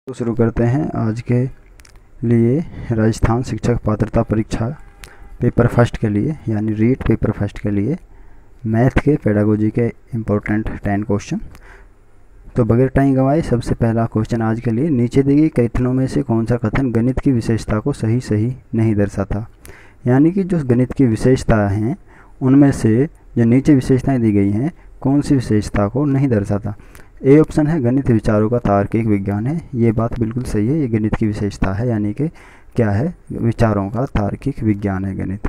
तो शुरू करते हैं आज के लिए राजस्थान शिक्षक पात्रता परीक्षा पेपर फर्स्ट के लिए यानी रीट पेपर फर्स्ट के लिए मैथ के पेडागोजी के इम्पोर्टेंट 10 क्वेश्चन। तो बगैर टाइम गंवाए सबसे पहला क्वेश्चन आज के लिए, नीचे दी गई कथनों में से कौन सा कथन गणित की विशेषता को सही नहीं दर्शाता। यानी कि जो गणित की विशेषता हैं उनमें से जो नीचे विशेषताएं दी गई हैं कौन सी विशेषता को नहीं दर्शाता। ए ऑप्शन है गणित विचारों का तार्किक विज्ञान है, ये बात बिल्कुल सही है, ये गणित की विशेषता है, यानी कि क्या है, विचारों का तार्किक विज्ञान है गणित।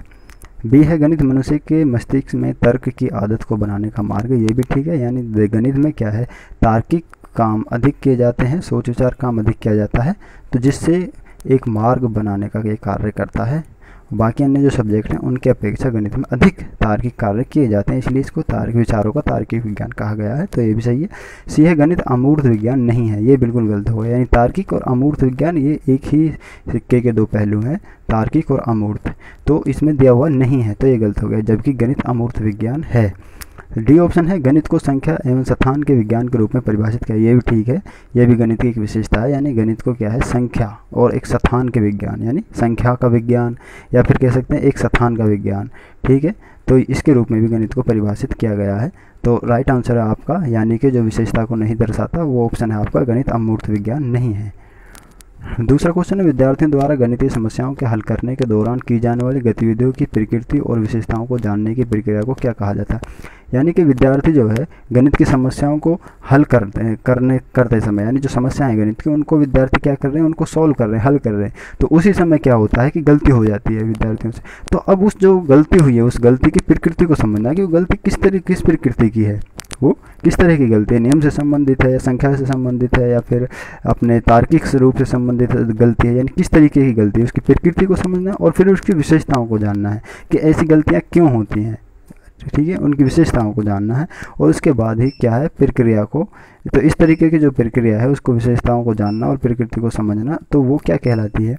बी है गणित मनुष्य के मस्तिष्क में तर्क की आदत को बनाने का मार्ग, ये भी ठीक है, यानी गणित में क्या है, तार्किक काम अधिक किए जाते हैं, सोच विचार काम अधिक किया जाता है, तो जिससे एक मार्ग बनाने का ये कार्य करता है। बाकी अन्य जो सब्जेक्ट हैं उनके अपेक्षा गणित में अधिक तार्किक कार्य किए जाते हैं, इसलिए इसको तार्किक विचारों का तार्किक विज्ञान कहा गया है, तो ये भी सही है। सी है गणित अमूर्त विज्ञान नहीं है, ये बिल्कुल गलत होगा, यानी तार्किक और अमूर्त विज्ञान ये एक ही सिक्के के दो पहलू हैं, तार्किक और अमूर्त, तो इसमें दिया हुआ नहीं है, तो ये गलत हो गया, जबकि गणित अमूर्त विज्ञान है। डी ऑप्शन है गणित को संख्या एवं स्थान के विज्ञान के रूप में परिभाषित किया, ये भी ठीक है, ये भी गणित की एक विशेषता है, यानी गणित को क्या है, संख्या और एक स्थान के विज्ञान, यानी संख्या का विज्ञान या फिर कह सकते हैं एक स्थान का विज्ञान, ठीक है, तो इसके रूप में भी गणित को परिभाषित किया गया है। तो राइट आंसर है आपका, यानी कि जो विशेषता को नहीं दर्शाता वो ऑप्शन है आपका, गणित अमूर्त विज्ञान नहीं है। दूसरा क्वेश्चन है विद्यार्थियों द्वारा गणितीय समस्याओं के हल करने के दौरान की जाने वाली गतिविधियों की प्रकृति और विशेषताओं को जानने की प्रक्रिया को क्या कहा जाता है। यानी कि विद्यार्थी जो है गणित की समस्याओं को हल करते समय, यानी जो समस्याएं हैं गणित की उनको विद्यार्थी क्या कर रहे हैं, उनको सॉल्व कर रहे हैं, हल कर रहे हैं, तो उसी समय क्या होता है कि गलती हो जाती है विद्यार्थियों से। तो अब उस जो गलती हुई है उस गलती की प्रकृति को समझना है कि वो गलती किस प्रकृति की है, वो किस तरह की गलती है, नियम से संबंधित है या संख्या से संबंधित है या फिर अपने तार्किक रूप से संबंधित गलती है, यानी किस तरीके की गलती है, उसकी प्रकृति को समझना है और फिर उसकी विशेषताओं को जानना है कि ऐसी गलतियाँ क्यों होती हैं, ठीक है, उनकी विशेषताओं को जानना है और उसके बाद ही क्या है प्रक्रिया को, तो इस तरीके की जो प्रक्रिया है उसको विशेषताओं को जानना और प्रकृति को समझना, तो वो क्या कहलाती है।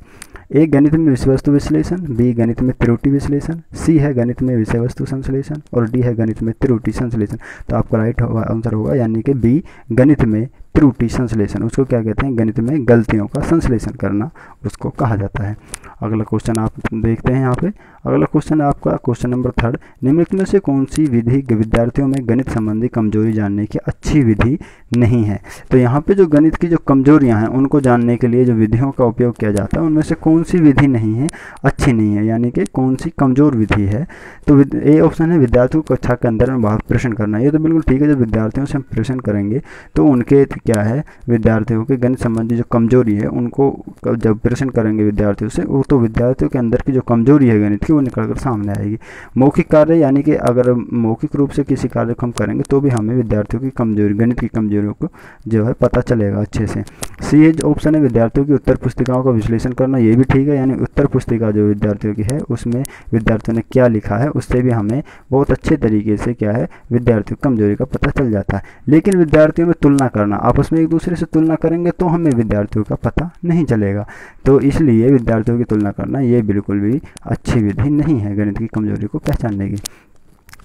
ए गणित में विषय वस्तु विश्लेषण, बी गणित में त्रुटि विश्लेषण, सी है गणित में विषय वस्तु संश्लेषण और डी है गणित में त्रुटि संश्लेषण। तो आपका राइट आंसर होगा यानी कि बी गणित में त्रुटि संश्लेषण, उसको क्या कहते हैं, गणित में गलतियों का संश्लेषण करना उसको कहा जाता है। अगला क्वेश्चन आप देखते हैं यहाँ पे, अगला क्वेश्चन है आपका क्वेश्चन नंबर 3, निम्नलिखित में से कौन सी विधि विद्यार्थियों में गणित संबंधी कमजोरी जानने की अच्छी विधि नहीं है। तो यहाँ पे जो गणित की जो कमजोरियाँ हैं उनको जानने के लिए जो विधियों का उपयोग किया जाता है उनमें से कौन सी विधि नहीं है, अच्छी नहीं है, यानी कि कौन सी कमजोर विधि है। तो ए ऑप्शन है विद्यार्थियों को कक्षा के अंदर में बाहर प्रश्न करना, ये तो बिल्कुल ठीक है, जब विद्यार्थियों से हम प्रश्न करेंगे तो उनके क्या है, विद्यार्थियों के गणित संबंधी जो कमजोरी है उनको जब प्रश्न करेंगे विद्यार्थियों से, वो तो विद्यार्थियों के अंदर की जो कमजोरी है गणित की वो निकल कर सामने आएगी। मौखिक कार्य, यानी कि अगर मौखिक रूप से किसी कार्य को हम करेंगे तो भी हमें विद्यार्थियों की कमजोरी, गणित की कमजोरियों को जो है पता चलेगा अच्छे से। सी ऑप्शन है विद्यार्थियों की उत्तर पुस्तिकाओं का विश्लेषण करना, ये भी ठीक है, यानी उत्तर पुस्तिका जो विद्यार्थियों की है उसमें विद्यार्थियों ने क्या लिखा है उससे भी हमें बहुत अच्छे तरीके से क्या है विद्यार्थियों की कमजोरी का पता चल जाता है। लेकिन विद्यार्थियों में तुलना करना, आपस में एक दूसरे से तुलना करेंगे तो हमें विद्यार्थियों का पता नहीं चलेगा, तो इसलिए विद्यार्थियों की तुलना करना ये बिल्कुल भी अच्छी विधि नहीं है गणित की कमजोरी को पहचानने की।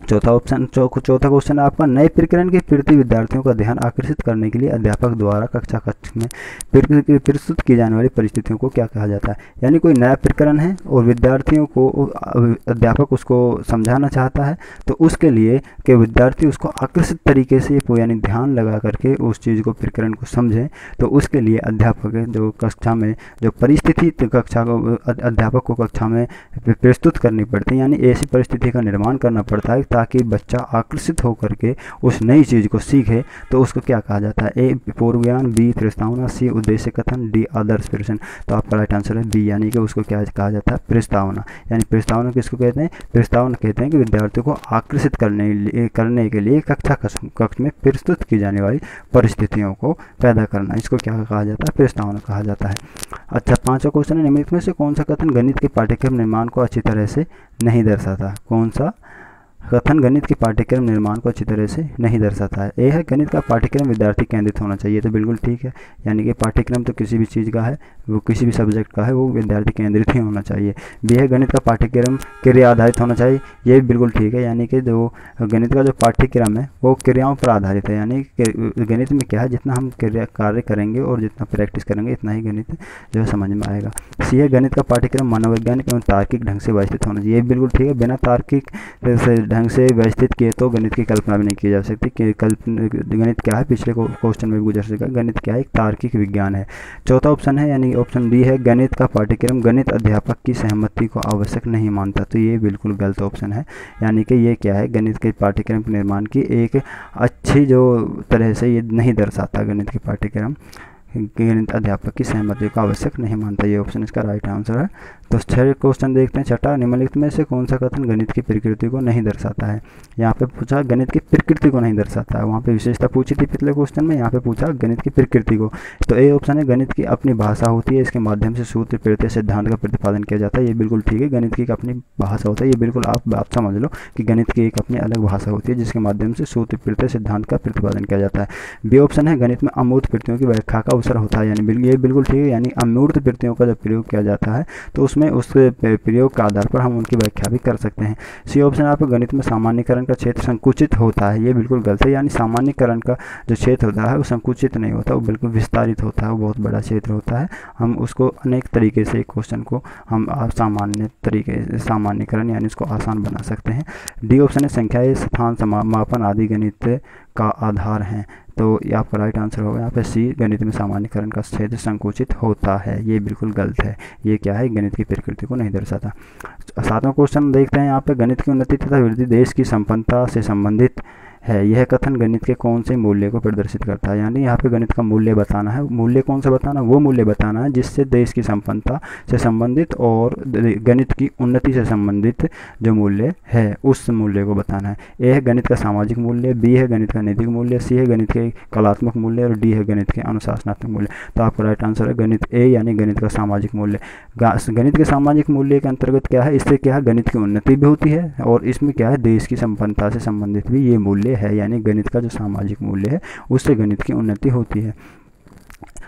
चौथा क्वेश्चन है आपका, नए प्रकरण के प्रति विद्यार्थियों का ध्यान आकर्षित करने के लिए अध्यापक द्वारा कक्षा कक्ष में प्रस्तुत की जाने वाली परिस्थितियों को क्या कहा जाता है। यानी कोई नया प्रकरण है और विद्यार्थियों को अध्यापक उसको समझाना चाहता है, तो उसके लिए कि विद्यार्थी उसको आकर्षित तरीके से यानी ध्यान लगा करके उस चीज़ को प्रकरण को समझें, तो उसके लिए अध्यापक जो कक्षा में जो परिस्थिति कक्षा को अध्यापक को कक्षा में प्रस्तुत करनी पड़ती है, यानी ऐसी परिस्थिति का निर्माण करना पड़ता है ताकि बच्चा आकर्षित होकर के उस नई चीज़ को सीखे, तो उसको क्या कहा जाता है, ए पूर्व ज्ञान, बी प्रस्तावना, सी उद्देश्य कथन, डी आदर्श प्रश्न। तो आपका राइट आंसर है बी, यानी कि उसको क्या कहा जाता है, प्रस्तावना। यानी प्रस्तावना किसको कहते हैं, प्रस्तावना कहते हैं कि विद्यार्थियों को आकर्षित करने के लिए कक्षा कक्ष में प्रस्तुत की जाने वाली परिस्थितियों को पैदा करना, इसको क्या कहा जाता है, प्रस्तावना कहा जाता है। अच्छा, 5वां क्वेश्चन है, निम्नलिखित में से कौन सा कथन गणित के पाठ्यक्रम निर्माण को अच्छी तरह से नहीं दर्शाता। कौन सा कथन गणित के पाठ्यक्रम निर्माण को अच्छी तरह से नहीं दर्शाता है। ए है गणित का पाठ्यक्रम विद्यार्थी केंद्रित होना चाहिए, तो बिल्कुल ठीक है, यानी कि पाठ्यक्रम तो किसी भी चीज़ का है, वो किसी भी सब्जेक्ट का है, वो विद्यार्थी केंद्रित ही होना चाहिए। बी है गणित का पाठ्यक्रम क्रिया आधारित होना चाहिए, ये भी बिल्कुल ठीक है, यानी कि जो गणित का जो पाठ्यक्रम है वो क्रियाओं पर आधारित है, यानी गणित में क्या है, जितना हम कार्य करेंगे और जितना प्रैक्टिस करेंगे इतना ही गणित जो है समझ में आएगा। सी है गणित का पाठ्यक्रम मनोवैज्ञानिक एवं तार्किक ढंग से व्यवस्थित होना चाहिए, ये बिल्कुल ठीक है, बिना तार्किक ढंग से व्यवस्थित किए तो गणित की कल्पना भी नहीं की जा सकती कि गणित क्या है, पिछले क्वेश्चन में भी गुजर चुका, गणित क्या है, एक तार्किक विज्ञान है। चौथा ऑप्शन है यानी ऑप्शन डी है गणित का पाठ्यक्रम गणित अध्यापक की सहमति को आवश्यक नहीं मानता, तो ये बिल्कुल गलत ऑप्शन है, यानी कि ये क्या है, गणित के पाठ्यक्रम के निर्माण की एक अच्छी जो तरह से ये नहीं दर्शाता, गणित के पाठ्यक्रम गणित अध्यापक की सहमति को आवश्यक नहीं मानता, ये ऑप्शन इसका राइट आंसर है। तो 6 क्वेश्चन देखते हैं। छठा, निम्नलिखित में से कौन सा कथन गणित की प्रकृति को नहीं दर्शाता है। यहाँ पे पूछा गणित की प्रकृति को नहीं दर्शाता है, वहाँ पे विशेषता पूछी थी पिछले क्वेश्चन में, यहाँ पे पूछा गणित की प्रकृति को। तो ए ऑप्शन है गणित की अपनी भाषा होती है, इसके माध्यम से सूत्र प्रत्यय सिद्धांत का प्रतिपादन किया जाता है, ये बिल्कुल ठीक है, गणित की एक अपनी भाषा होता है, ये बिल्कुल आप समझ लो कि गणित की एक अपनी अलग भाषा होती है जिसके माध्यम से सूत्र प्रत्यय सिद्धांत का प्रतिपादन किया जाता है। बी ऑप्शन है गणित में अमूर्त प्रत्ययों की व्याख्या का अवसर होता है, यानी ये बिल्कुल ठीक है, यानी अमूर्त प्रत्ययों का जब प्रयोग किया जाता है तो उसमें उस प्रयोग के आधार पर हम उनकी व्याख्या भी कर सकते हैं। सी ऑप्शन आपको गणित में सामान्यीकरण का क्षेत्र संकुचित होता है, ये बिल्कुल गलत है, यानी सामान्यीकरण का जो क्षेत्र होता है वो संकुचित नहीं होता, वो बिल्कुल विस्तारित होता है, वो बहुत बड़ा क्षेत्र होता है, हम उसको अनेक तरीके से क्वेश्चन को हम सामान्य तरीके से सामान्यीकरण यानी उसको आसान बना सकते हैं। डी ऑप्शन है संख्या स्थान मापन आदि गणित का आधार हैं, तो ये आपका राइट आंसर होगा यहाँ पे सी, गणित में सामान्यीकरण का क्षेत्र संकुचित होता है, ये बिल्कुल गलत है, ये क्या है, गणित की प्रकृति को नहीं दर्शाता। 7वां क्वेश्चन देखते हैं यहाँ पे, गणित की उन्नति तथा वृद्धि देश की संपन्नता से संबंधित है, यह कथन गणित के कौन से मूल्य को प्रदर्शित करता है, यानी यहाँ पे गणित का मूल्य बताना है, मूल्य कौन सा बताना, वो मूल्य बताना है जिससे देश की संपन्नता से संबंधित और गणित की उन्नति से संबंधित जो मूल्य है उस मूल्य को बताना है। ए है गणित का सामाजिक मूल्य, बी है गणित का नैतिक मूल्य, सी है गणित के कलात्मक मूल्य और डी है गणित के अनुशासनात्मक मूल्य। तो आपका राइट आंसर है गणित ए, यानी गणित का सामाजिक मूल्य। गणित के सामाजिक मूल्य के अंतर्गत क्या है, इससे क्या है, गणित की उन्नति भी होती है और इसमें क्या है, देश की संपन्नता से संबंधित भी ये मूल्य है, यानी गणित का जो सामाजिक मूल्य है उससे गणित की उन्नति होती है।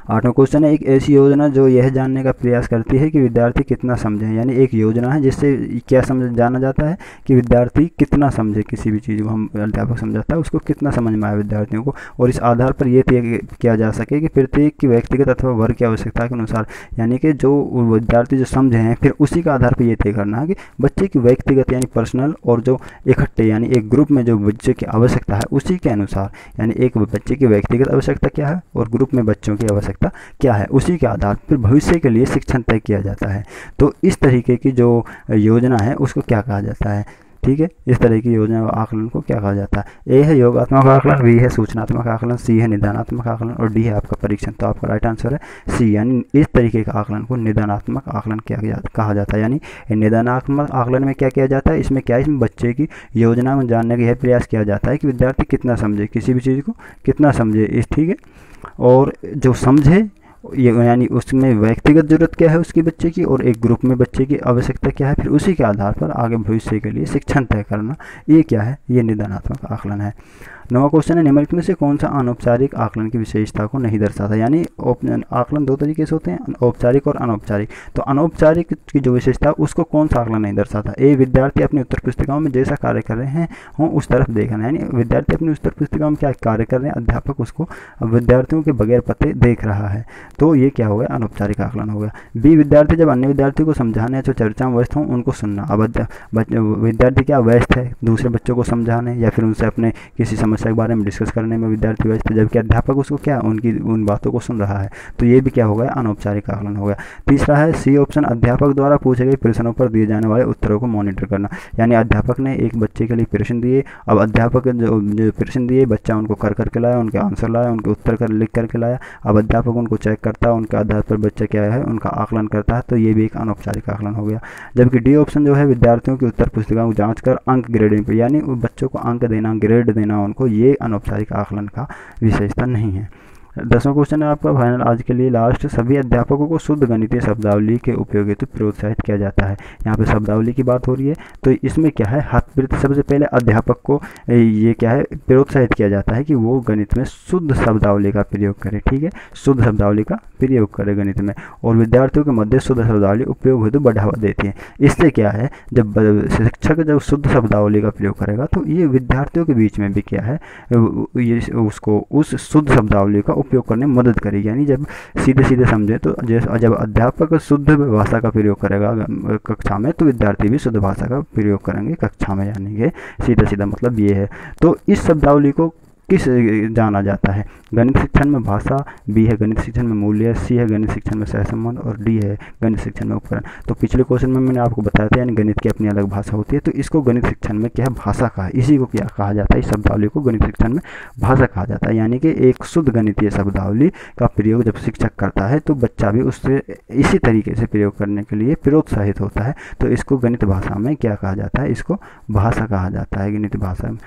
8वां क्वेश्चन है, एक ऐसी योजना जो यह जानने का प्रयास करती है कि विद्यार्थी कितना समझे, यानी एक योजना है जिससे क्या जाना जाता है कि विद्यार्थी कितना समझे, किसी भी चीज़ को हम अध्यापक समझाता है उसको कितना समझ में आए विद्यार्थियों को, और इस आधार पर यह तय किया जा सके कि प्रत्येक की व्यक्तिगत अथवा वर्ग की आवश्यकता के अनुसार, यानी कि जो विद्यार्थी जो समझे हैं फिर उसी के आधार पर यह तय करना है कि बच्चे की व्यक्तिगत यानी पर्सनल और जो इकट्ठे यानी एक ग्रुप में जो बच्चे की आवश्यकता है उसी के अनुसार, यानी एक बच्चे की व्यक्तिगत आवश्यकता क्या है और ग्रुप में बच्चों की आवश्यकता क्या है उसी के आधार पर भविष्य के लिए शिक्षण तय किया जाता है। तो इस तरीके की जो योजना है उसको क्या कहा जाता है, ठीक है, इस तरह की योजना आकलन को क्या कहा जाता है। ए है योगात्मक आकलन, बी है सूचनात्मक आकलन, सी है निदानात्मक आकलन और डी है आपका परीक्षण। तो आपका राइट आंसर है सी, यानी इस तरीके का आकलन को निदानात्मक आकलन कहा जाता है। यानी निदानात्मक आकलन में क्या किया जाता है, इसमें क्या है, इसमें बच्चे की योजना में जानने का यह प्रयास किया जाता है कि विद्यार्थी कितना समझे, किसी भी चीज़ को कितना समझे, इस ठीक है, और जो समझे ये यानी उसमें व्यक्तिगत जरूरत क्या है उसकी बच्चे की और एक ग्रुप में बच्चे की आवश्यकता क्या है, फिर उसी के आधार पर आगे भविष्य के लिए शिक्षण तय करना, ये क्या है, ये निदानात्मक आकलन है। 9वां क्वेश्चन है, निम्नलिखित में से कौन सा अनौपचारिक आकलन की विशेषता को नहीं दर्शाता, यानी आकलन दो तरीके से होते हैं, औपचारिक और अनौपचारिक। तो अनौपचारिक की जो विशेषता है उसको कौन सा आकलन नहीं दर्शाता, ए विद्यार्थी अपनी उत्तर पुस्तिकाओं में जैसा कार्य कर रहे हैं उस तरफ देखना, यानी विद्यार्थी अपनी उत्तर पुस्तिकाओं में क्या कार्य कर रहे हैं अध्यापक उसको विद्यार्थियों के बगैर पते देख रहा है, तो ये क्या हो गया, अनौपचारिक आकलन हो गया। बी विद्यार्थी जब अन्य विद्यार्थियों को समझाने या जो चर्चा में व्यस्त हों उनको सुनना, अब विद्यार्थी क्या व्यस्त है दूसरे बच्चों को समझाने या फिर उनसे अपने किसी समस्या के बारे में डिस्कस करने में विद्यार्थी व्यस्त है, जबकि अध्यापक उसको क्या उनकी उन बातों को सुन रहा है, तो ये भी क्या हो गया, अनौपचारिक आकलन हो गया। तीसरा है सी ऑप्शन, अध्यापक द्वारा पूछे गए प्रश्नों पर दिए जाने वाले उत्तरों को मॉनिटर करना, यानी अध्यापक ने एक बच्चे के लिए प्रश्न दिए, अब अध्यापक जो प्रश्न दिए बच्चा उनको कर करके लाया, उनके आंसर लाया, उनके उत्तर लिख करके लाया, अब अध्यापक उनको चेक करता है, उनके आधार पर बच्चा क्या है उनका आकलन करता है, तो ये भी एक अनौपचारिक आकलन हो गया। जबकि डी ऑप्शन जो है विद्यार्थियों की उत्तर पुस्तिकाओं को जांच कर अंक ग्रेडिंग पर, यानी बच्चों को अंक देना, ग्रेड देना उनको, ये अनौपचारिक आकलन का विशेषता नहीं है। 10वां क्वेश्चन है आपका फाइनल आज के लिए लास्ट, सभी अध्यापकों को शुद्ध गणितीय शब्दावली के उपयोग हेतु प्रोत्साहित किया जाता है। यहाँ पे शब्दावली की बात हो रही है, तो इसमें क्या है, सबसे पहले अध्यापक को ये क्या है, प्रोत्साहित किया जाता है कि वो गणित में शुद्ध शब्दावली का प्रयोग करे। ठीक है, शुद्ध शब्दावली का प्रयोग करे गणित में, और विद्यार्थियों के मध्य शुद्ध शब्दावली उपयोग हेतु बढ़ावा देती है। इससे क्या है, जब शिक्षक जब शुद्ध शब्दावली का प्रयोग करेगा तो ये विद्यार्थियों के बीच में भी क्या है, ये उसको उस शुद्ध शब्दावली का उपयोग करने में मदद करेगी। यानी जब सीधे सीधे समझे तो जब अध्यापक शुद्ध भाषा का प्रयोग करेगा कक्षा में, तो विद्यार्थी भी शुद्ध भाषा का प्रयोग करेंगे कक्षा में, यानी कि सीधा सीधा मतलब ये है। तो इस शब्दावली को किस जाना जाता है, गणित शिक्षण में भाषा, बी है गणित शिक्षण में मूल्य, सी है गणित शिक्षण में सहसंबंध, और डी है गणित शिक्षण में उपकरण। तो पिछले क्वेश्चन में मैंने आपको बताया था, यानी गणित की अपनी अलग भाषा होती है, तो इसको गणित शिक्षण में क्या है, भाषा का है, इसी को क्या कहा जाता है, इस शब्दावली को गणित शिक्षण में भाषा कहा जाता है। यानी कि एक शुद्ध गणितीय शब्दावली का प्रयोग जब शिक्षक करता है तो बच्चा भी उससे इसी तरीके से प्रयोग करने के लिए प्रोत्साहित होता है। तो इसको गणित भाषा में क्या कहा जाता है, इसको भाषा कहा जाता है, गणित भाषा में।